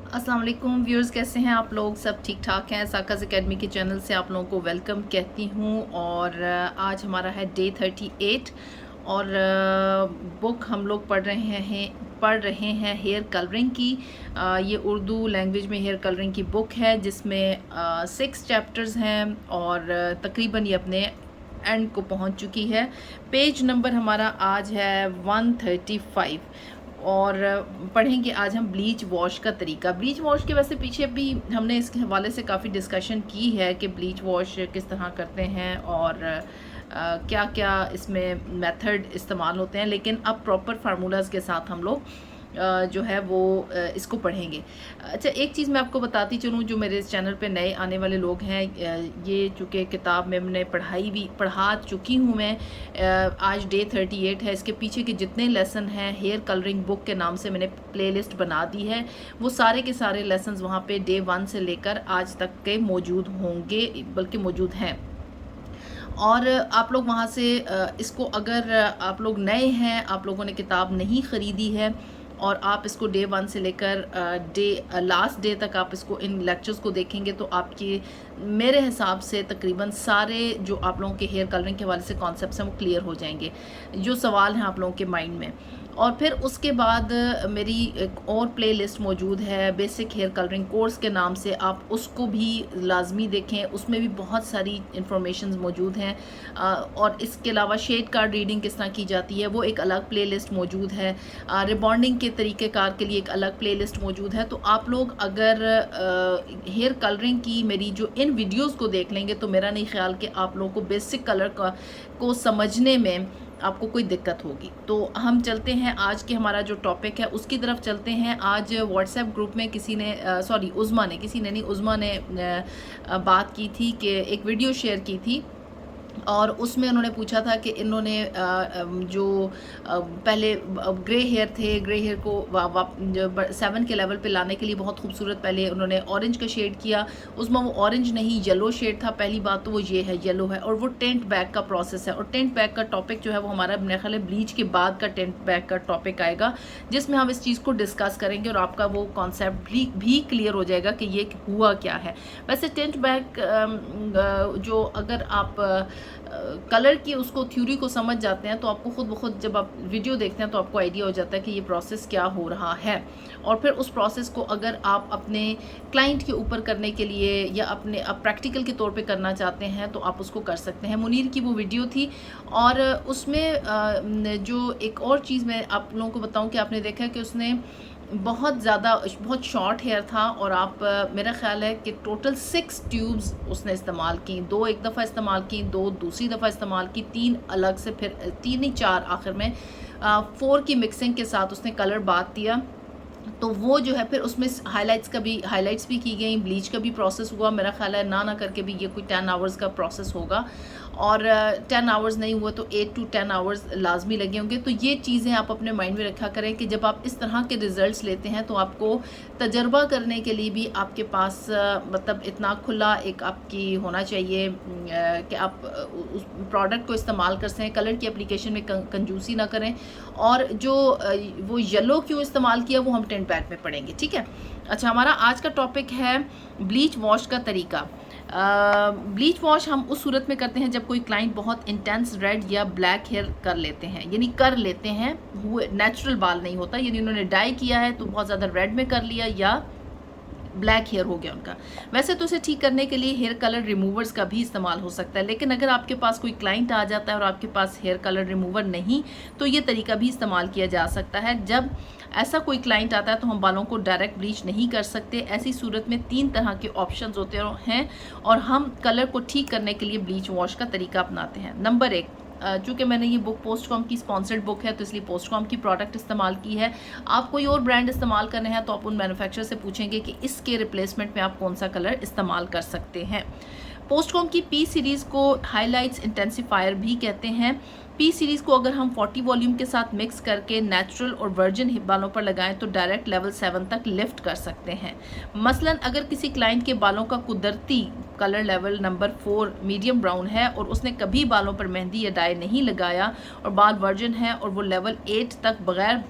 अस्सलाम वालेकुम व्यूअर्स, कैसे हैं आप लोग? सब ठीक ठाक हैं? साकाज़ एकेडमी के चैनल से आप लोगों को वेलकम कहती हूँ। और आज हमारा है डे 38 और बुक हम लोग पढ़ रहे हैं हेयर कलरिंग की। ये उर्दू लैंग्वेज में हेयर कलरिंग की बुक है जिसमें 6 चैप्टर्स हैं और तकरीबन ये अपने एंड को पहुंच चुकी है। पेज नंबर हमारा आज है 135 और पढ़ेंगे आज हम ब्लीच वॉश का तरीका। ब्लीच वॉश के वैसे पीछे भी हमने इसके हवाले से काफ़ी डिस्कशन की है कि ब्लीच वॉश किस तरह करते हैं और क्या क्या इसमें मेथड इस्तेमाल होते हैं, लेकिन अब प्रॉपर फार्मूलाज़ के साथ हम लोग जो है वो इसको पढ़ेंगे। अच्छा, एक चीज़ मैं आपको बताती चलूँ, जो मेरे इस चैनल पे नए आने वाले लोग हैं, ये चूँकि किताब में मैंने पढ़ा चुकी हूँ मैं। आज डे 38 है। इसके पीछे के जितने लेसन हैं हेयर कलरिंग बुक के नाम से मैंने प्लेलिस्ट बना दी है। वो सारे के सारे लेसन्स वहाँ पे डे 1 से लेकर आज तक के मौजूद होंगे, बल्कि मौजूद हैं। और आप लोग वहाँ से इसको, अगर आप लोग नए हैं, आप लोगों ने किताब नहीं ख़रीदी है और आप इसको डे 1 से लेकर लास्ट डे तक आप इसको इन लेक्चर्स को देखेंगे तो आपके मेरे हिसाब से तकरीबन सारे जो आप लोगों के हेयर कलरिंग के हवाले से कॉन्सेप्ट्स हैं वो क्लियर हो जाएंगे, जो सवाल हैं आप लोगों के माइंड में। और फिर उसके बाद मेरी एक और प्लेलिस्ट मौजूद है बेसिक हेयर कलरिंग कोर्स के नाम से, आप उसको भी लाजमी देखें। उसमें भी बहुत सारी इंफॉर्मेशन मौजूद हैं। और इसके अलावा शेड कार्ड रीडिंग किस तरह की जाती है वो एक अलग प्लेलिस्ट मौजूद है। रिबॉन्डिंग के तरीक़ेकार के लिए एक अलग प्लेलिस्ट मौजूद है। तो आप लोग अगर हेयर कलरिंग की मेरी जो इन वीडियोज़ को देख लेंगे तो मेरा नहीं ख्याल कि आप लोगों को बेसिक कलर को समझने में आपको कोई दिक्कत होगी। तो हम चलते हैं आज के हमारा जो टॉपिक है उसकी तरफ चलते हैं। आज व्हाट्सएप ग्रुप में किसी ने उज़मा ने बात की थी कि एक वीडियो शेयर की थी और उसमें उन्होंने पूछा था कि इन्होंने जो पहले ग्रे हेयर थे, ग्रे हेयर को 7 के लेवल पे लाने के लिए बहुत खूबसूरत पहले उन्होंने ऑरेंज का शेड किया। उसमें वो ऑरेंज नहीं येलो शेड था। पहली बात तो वो ये है, येलो है। और वो टेंट बैक का प्रोसेस है और टेंट बैक का टॉपिक जो है वो हमारा मेरे ख्याल है ब्लीच के बाद का टेंट बैक का टॉपिक आएगा, जिसमें हम इस चीज़ को डिस्कस करेंगे और आपका वो कॉन्सेप्ट भी क्लियर हो जाएगा कि ये हुआ क्या है। वैसे टेंट बैक जो अगर आप कलर की उसको थ्योरी को समझ जाते हैं तो आपको खुद ब खुद जब आप वीडियो देखते हैं तो आपको आइडिया हो जाता है कि ये प्रोसेस क्या हो रहा है। और फिर उस प्रोसेस को अगर आप अपने क्लाइंट के ऊपर करने के लिए या अपने प्रैक्टिकल के तौर पे करना चाहते हैं तो आप उसको कर सकते हैं। मुनीर की वो वीडियो थी और उसमें जो एक और चीज़ मैं आप लोगों को बताऊं कि आपने देखा कि उसने बहुत शॉर्ट हेयर था और आप मेरा ख्याल है कि टोटल 6 ट्यूब्स उसने इस्तेमाल की। 2 एक दफ़ा इस्तेमाल की, 2 दूसरी दफ़ा इस्तेमाल की, 3 अलग से, फिर 3 नहीं 4 आखिर में 4 की मिक्सिंग के साथ उसने कलर बात दिया। तो वो जो है फिर उसमें हाइलाइट्स भी की गई, ब्लीच का भी प्रोसेस हुआ। मेरा ख्याल है ना करके भी ये कोई 10 आवर्स का प्रोसेस होगा और 10 आवर्स नहीं हुआ तो 8 to 10 आवर्स लाजमी लगे होंगे। तो ये चीज़ें आप अपने माइंड में रखा करें कि जब आप इस तरह के रिज़ल्ट्स लेते हैं तो आपको तजर्बा करने के लिए भी आपके पास मतलब इतना खुला एक आपकी होना चाहिए कि आप उस प्रोडक्ट को इस्तेमाल कर सकें। कलर की एप्लीकेशन में कंजूसी ना करें। और जो वो येलो क्यों इस्तेमाल किया वो हम टेंट बैक में पढ़ेंगे, ठीक है। अच्छा, हमारा आज का टॉपिक है ब्लीच वॉश का तरीका। ब्लीच वॉश हम उस सूरत में करते हैं जब कोई क्लाइंट बहुत इंटेंस रेड या ब्लैक हेयर कर लेते हैं, हुए नेचुरल बाल नहीं होता, यानी उन्होंने डाई किया है तो बहुत ज़्यादा रेड में कर लिया या ब्लैक हेयर हो गया उनका। वैसे तो इसे ठीक करने के लिए हेयर कलर रिमूवर्स का भी इस्तेमाल हो सकता है, लेकिन अगर आपके पास कोई क्लाइंट आ जाता है और आपके पास हेयर कलर रिमूवर नहीं तो ये तरीका भी इस्तेमाल किया जा सकता है। जब ऐसा कोई क्लाइंट आता है तो हम बालों को डायरेक्ट ब्लीच नहीं कर सकते। ऐसी सूरत में 3 तरह के ऑप्शंस होते हैं और हम कलर को ठीक करने के लिए ब्लीच वॉश का तरीका अपनाते हैं। नंबर 1, चूँकि मैंने ये बुक पोस्टकॉम की स्पॉन्सर्ड बुक है तो इसलिए पोस्टकॉम की प्रोडक्ट इस्तेमाल की है। आप कोई और ब्रांड इस्तेमाल कर रहे हैं तो आप उन मैन्युफैक्चरर से पूछेंगे कि इसके रिप्लेसमेंट में आप कौन सा कलर इस्तेमाल कर सकते हैं। पोस्टकॉम की पी सीरीज़ को हाइलाइट्स इंटेंसिफायर भी कहते हैं। पी सीरीज़ को अगर हम 40 वॉल्यूम के साथ मिक्स करके नेचुरल और वर्जिन बालों पर लगाएं तो डायरेक्ट लेवल 7 तक लिफ्ट कर सकते हैं। मसलन अगर किसी क्लाइंट के बालों का कुदरती colour level number 4 medium brown है और उसने कभी बालों पर मेहंदी या डाई नहीं लगाया और बाल वर्जिन है और वो लेवल 8 तक बगैर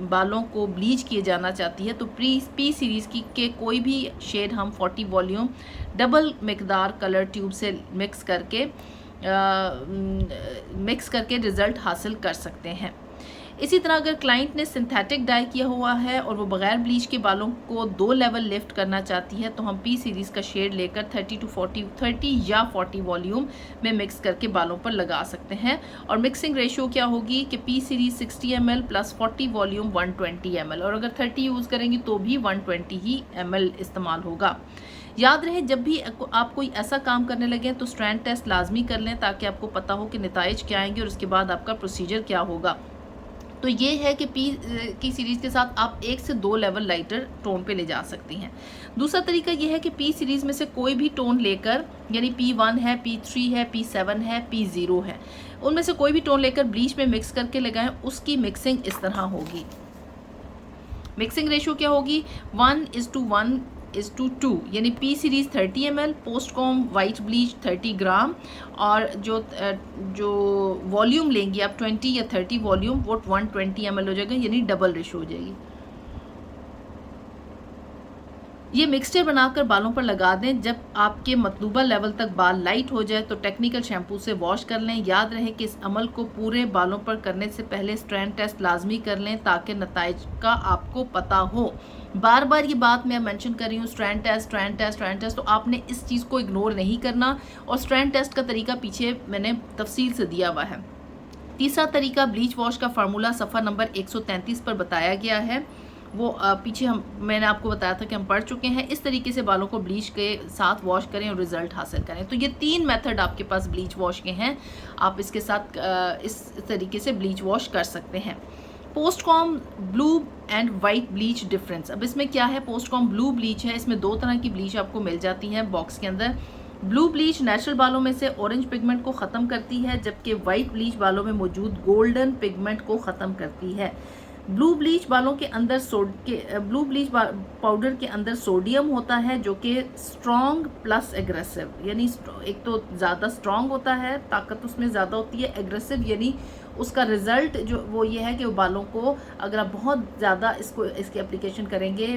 बालों को ब्लीच किए जाना चाहती है, तो पी सीरीज़ की के कोई भी शेड हम 40 वॉल्यूम डबल मिकदार कलर ट्यूब से मिक्स करके रिज़ल्ट हासिल कर सकते हैं। इसी तरह अगर क्लाइंट ने सिंथेटिक डाई किया हुआ है और वो बगैर ब्लीच के बालों को 2 लेवल लिफ्ट करना चाहती है, तो हम पी सीरीज़ का शेड लेकर 30 या 40 वॉल्यूम में मिक्स करके बालों पर लगा सकते हैं। और मिक्सिंग रेशियो क्या होगी कि P series 60 ml plus 40 volume 120 ml, और अगर 30 यूज़ करेंगी तो भी 120 ही ml इस्तेमाल होगा। याद रहे, जब भी आप कोई ऐसा काम करने लगें तो स्ट्रैंड टेस्ट लाजमी कर लें ताकि आपको पता हो कि नताइज क्या आएंगे और उसके बाद आपका प्रोसीजर क्या होगा। तो ये है कि पी की सीरीज़ के साथ आप 1 से 2 लेवल लाइटर टोन पे ले जा सकती हैं। दूसरा तरीका ये है कि पी सीरीज़ में से कोई भी टोन लेकर, यानी P1 है, P3 है, P7 है, P0 है, उनमें से कोई भी टोन लेकर ब्लीच में मिक्स करके लगाएं। उसकी मिक्सिंग इस तरह होगी। मिक्सिंग रेशियो क्या होगी? 1:1:2, यानी P series 30 ml, post com white bleach 30 ग्राम, और जो वॉल्यूम लेंगी आप 20 या 30 वॉल्यूम, वो 120 ml हो जाएगा, यानी डबल रेशियो हो जाएगी। ये मिक्सचर बनाकर बालों पर लगा दें। जब आपके मतलूबा लेवल तक बाल लाइट हो जाए तो टेक्निकल शैम्पू से वॉश कर लें। याद रहे कि इस अमल को पूरे बालों पर करने से पहले स्ट्रैंड टेस्ट लाजमी कर लें ताकि नताइज का आपको पता हो। बार बार ये बात मैं मेंशन कर रही हूँ, स्ट्रैंड टेस्ट, तो आपने इस चीज़ को इग्नोर नहीं करना। और स्ट्रैंड टेस्ट का तरीका पीछे मैंने तफसील से दिया हुआ है। तीसरा तरीका, ब्लीच वॉश का फार्मूला सफ़ा नंबर 133 पर बताया गया है। वो पीछे मैंने आपको बताया था कि हम पढ़ चुके हैं। इस तरीके से बालों को ब्लीच के साथ वॉश करें और रिज़ल्ट हासिल करें। तो ये 3 मेथड आपके पास ब्लीच वॉश के हैं। आप इसके साथ इस तरीके से ब्लीच वॉश कर सकते हैं। Post com blue and white bleach difference. अब इसमें क्या है? पोस्ट कॉम ब्लू ब्लीच है, इसमें 2 तरह की ब्लीच आपको मिल जाती है बॉक्स के अंदर। ब्लू ब्लीच नेचुरल बालों में से ऑरेंज पिगमेंट को ख़त्म करती है, जबकि वाइट ब्लीच बालों में मौजूद गोल्डन पिगमेंट को ख़त्म करती है। ब्लू ब्लीच बालों के अंदर ब्लू ब्लीच पाउडर के अंदर सोडियम होता है जो कि स्ट्रॉन्ग प्लस एग्रेसिव, यानी एक तो ज़्यादा स्ट्रॉन्ग होता है, ताकत उसमें ज़्यादा होती है, एग्रेसिव यानी उसका रिज़ल्ट जो वो ये है कि वो बालों को अगर आप बहुत ज़्यादा इसकी एप्लीकेशन करेंगे,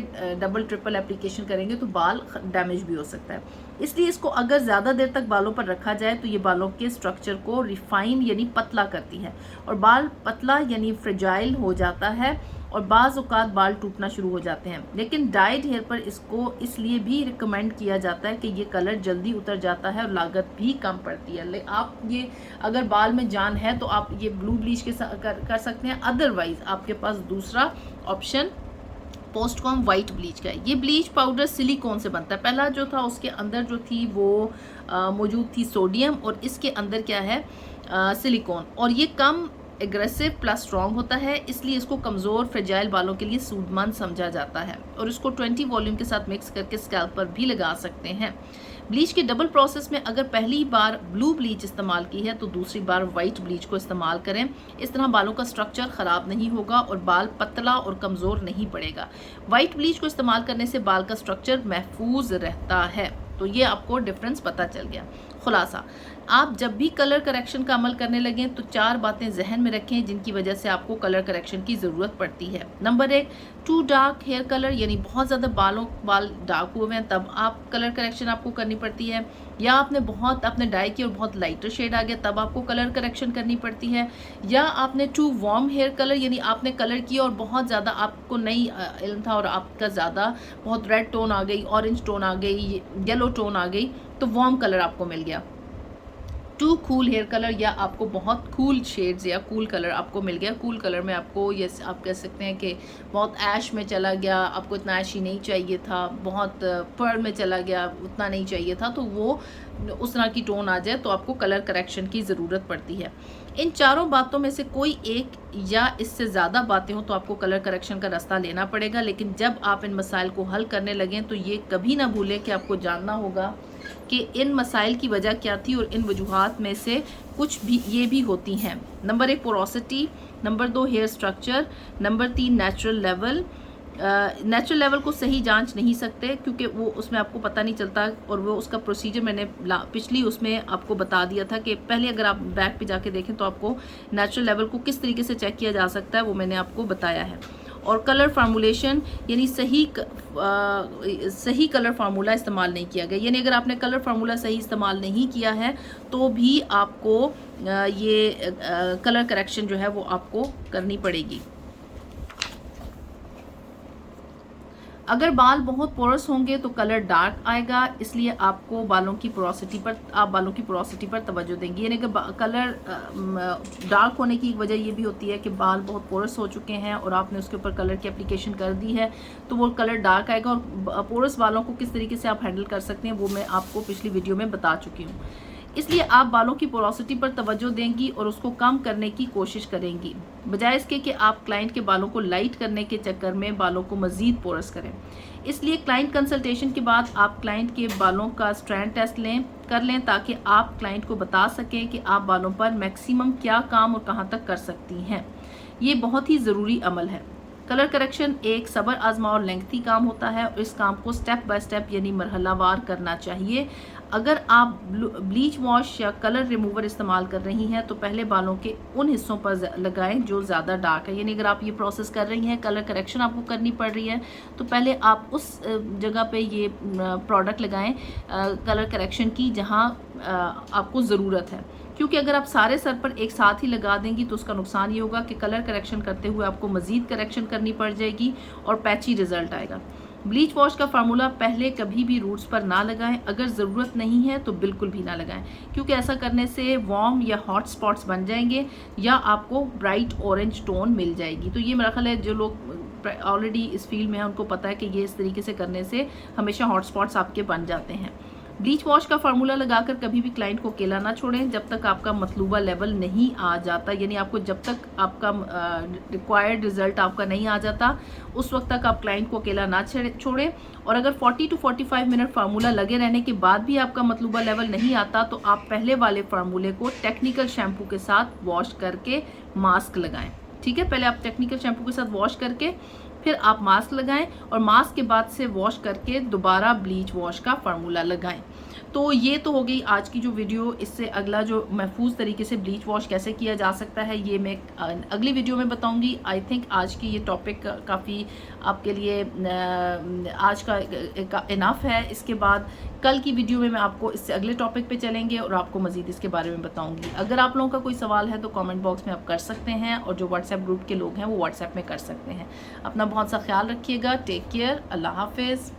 डबल ट्रिपल एप्लीकेशन करेंगे तो बाल डैमेज भी हो सकता है। इसलिए इसको अगर ज़्यादा देर तक बालों पर रखा जाए तो ये बालों के स्ट्रक्चर को रिफाइन यानी पतला करती है, और बाल पतला यानी फ्रेजाइल हो जाता है और बाज़ औक़ात बाल टूटना शुरू हो जाते हैं। लेकिन डाइड हेयर पर इसको इसलिए भी रिकमेंड किया जाता है कि ये कलर जल्दी उतर जाता है और लागत भी कम पड़ती है। आप ये अगर बाल में जान है तो आप ये ब्लू ब्लीच के साथ कर सकते हैं। अदरवाइज़ आपके पास दूसरा option post com white bleach का है। ये ब्लीच पाउडर सिलिकॉन से बनता है। पहला जो था उसके अंदर जो थी वो मौजूद थी सोडियम, और इसके अंदर क्या है? सिलिकॉन, और ये कम एग्रेसिव प्लस स्ट्रॉन्ग होता है, इसलिए इसको कमज़ोर फ्रेजाइल बालों के लिए सूदमंद समझा जाता है। और इसको 20 वॉल्यूम के साथ मिक्स करके स्कैल्प पर भी लगा सकते हैं। ब्लीच के डबल प्रोसेस में अगर पहली बार ब्लू ब्लीच इस्तेमाल की है तो दूसरी बार वाइट ब्लीच को इस्तेमाल करें। इस तरह बालों का स्ट्रक्चर ख़राब नहीं होगा और बाल पतला और कमज़ोर नहीं पड़ेगा। वाइट ब्लीच को इस्तेमाल करने से बाल का स्ट्रक्चर महफूज रहता है। तो ये आपको डिफरेंस पता चल गया। खुलासा, आप जब भी कलर करेक्शन का अमल करने लगें तो 4 बातें जहन में रखें जिनकी वजह से आपको कलर करेक्शन की ज़रूरत पड़ती है। Number 1, too dark hair colour, यानी बहुत ज़्यादा बाल डार्क हुए हैं तब आप कलर करेक्शन आपको करनी पड़ती है, या आपने डाई की और बहुत लाइटर शेड आ गया तब आपको कलर करेक्शन करनी पड़ती है, या आपने टू वार्म हेयर कलर, यानी आपने कलर किया और बहुत ज़्यादा आपको नहीं इल्म था और आपका ज़्यादा बहुत रेड टोन आ गई, ऑरेंज टोन आ गई, येलो टोन आ गई, तो वार्म कलर आपको मिल गया। टू कूल हेयर कलर, या आपको बहुत कूल शेड्स या कूल कलर आपको मिल गया। कूल कलर में आपको ये आप कह सकते हैं कि बहुत ऐश में चला गया, आपको इतना ऐश ही नहीं चाहिए था, बहुत पर्ल में चला गया, उतना नहीं चाहिए था, तो वो उस तरह की टोन आ जाए तो आपको कलर करेक्शन की ज़रूरत पड़ती है। इन 4 बातों में से कोई एक या इससे ज़्यादा बातें हों तो आपको कलर करेक्शन का रास्ता लेना पड़ेगा। लेकिन जब आप इन मसाइल को हल करने लगें तो ये कभी ना भूलें कि आपको जानना होगा कि इन मसाइल की वजह क्या थी और इन वजूहात में से कुछ भी ये भी होती हैं। Number 1 porosity, number 2 hair structure, number 3 natural level. Natural level को सही जांच नहीं सकते क्योंकि वो उसमें आपको पता नहीं चलता, और वो उसका प्रोसीजर मैंने पिछली उसमें आपको बता दिया था कि पहले अगर आप बैक पे जाके देखें तो आपको नेचुरल लेवल को किस तरीके से चेक किया जा सकता है वो मैंने आपको बताया है। और कलर फार्मूलेशन यानी सही कलर फार्मूला इस्तेमाल नहीं किया गया, यानी अगर आपने कलर फार्मूला सही इस्तेमाल नहीं किया है तो भी आपको ये कलर करेक्शन जो है वो आपको करनी पड़ेगी। अगर बाल बहुत पोरस होंगे तो कलर डार्क आएगा, इसलिए आपको बालों की पोरोसिटी पर तवज्जो देंगी। यानी कि कलर डार्क होने की वजह ये भी होती है कि बाल बहुत पोरस हो चुके हैं और आपने उसके ऊपर कलर की एप्लीकेशन कर दी है तो वो कलर डार्क आएगा। और पोरस बालों को किस तरीके से आप हैंडल कर सकते हैं वो मैं आपको पिछली वीडियो में बता चुकी हूँ। इसलिए आप बालों की पोरोसिटी पर तवज्जो देंगी और उसको कम करने की कोशिश करेंगी, बजाय इसके कि आप क्लाइंट के बालों को लाइट करने के चक्कर में बालों को मज़ीद पोरस करें। इसलिए क्लाइंट कंसल्टेशन के बाद आप क्लाइंट के बालों का स्ट्रैंड टेस्ट कर लें ताकि आप क्लाइंट को बता सकें कि आप बालों पर मैक्सिमम क्या काम और कहाँ तक कर सकती हैं। ये बहुत ही ज़रूरी अमल है। कलर करेक्शन एक सब्र आजमा और लेंथी काम होता है और इस काम को स्टेप बाय स्टेप यानी मरहलावार करना चाहिए। अगर आप ब्लीच वॉश या कलर रिमूवर इस्तेमाल कर रही हैं तो पहले बालों के उन हिस्सों पर लगाएं जो ज़्यादा डार्क है। यानी अगर आप ये प्रोसेस कर रही हैं, कलर करेक्शन आपको करनी पड़ रही है, तो पहले आप उस जगह पे ये प्रोडक्ट लगाएं कलर करेक्शन की जहां आपको ज़रूरत है। क्योंकि अगर आप सारे सर पर एक साथ ही लगा देंगी तो उसका नुकसान ये होगा कि कलर करेक्शन करते हुए आपको मज़ीद करेक्शन करनी पड़ जाएगी और पैची रिजल्ट आएगा। ब्लीच वॉश का फार्मूला पहले कभी भी रूट्स पर ना लगाएं, अगर ज़रूरत नहीं है तो बिल्कुल भी ना लगाएं, क्योंकि ऐसा करने से वार्म या हॉट स्पॉट्स बन जाएंगे या आपको ब्राइट ऑरेंज टोन मिल जाएगी। तो ये मेरा ख्याल है जो लोग ऑलरेडी इस फील्ड में हैं उनको पता है कि ये इस तरीके से करने से हमेशा हॉट स्पॉट्स आपके बन जाते हैं। ब्लीच वॉश का फार्मूला लगाकर कभी भी क्लाइंट को अकेला ना छोड़ें जब तक आपका मतलूबा लेवल नहीं आ जाता, यानी आपको जब तक आपका रिक्वायर्ड रिजल्ट आपका नहीं आ जाता उस वक्त तक आप क्लाइंट को अकेला ना छोड़ें। और अगर 40 to 45 मिनट फार्मूला लगे रहने के बाद भी आपका मतलूबा लेवल नहीं आता तो आप पहले वाले फार्मूले को टेक्निकल शैम्पू के साथ वॉश करके मास्क लगाएं। ठीक है, पहले आप टेक्निकल शैम्पू के साथ वॉश करके फिर आप मास्क लगाएं और मास्क के बाद से वॉश करके दोबारा ब्लीच वॉश का फार्मूला लगाएं। तो ये तो हो गई आज की जो वीडियो। इससे अगला जो महफूज तरीके से ब्लीच वॉश कैसे किया जा सकता है ये मैं अगली वीडियो में बताऊंगी। आई थिंक आज की ये टॉपिक काफ़ी आपके लिए आज का इनफ है। इसके बाद कल की वीडियो में मैं आपको इससे अगले टॉपिक पे चलेंगे और आपको मज़ीद इसके बारे में बताऊंगी। अगर आप लोगों का कोई सवाल है तो कमेंट बॉक्स में आप कर सकते हैं और जो व्हाट्सएप ग्रुप के लोग हैं वो व्हाट्सएप में कर सकते हैं। अपना बहुत सा ख्याल रखिएगा। Take care. अल्लाह हाफिज़।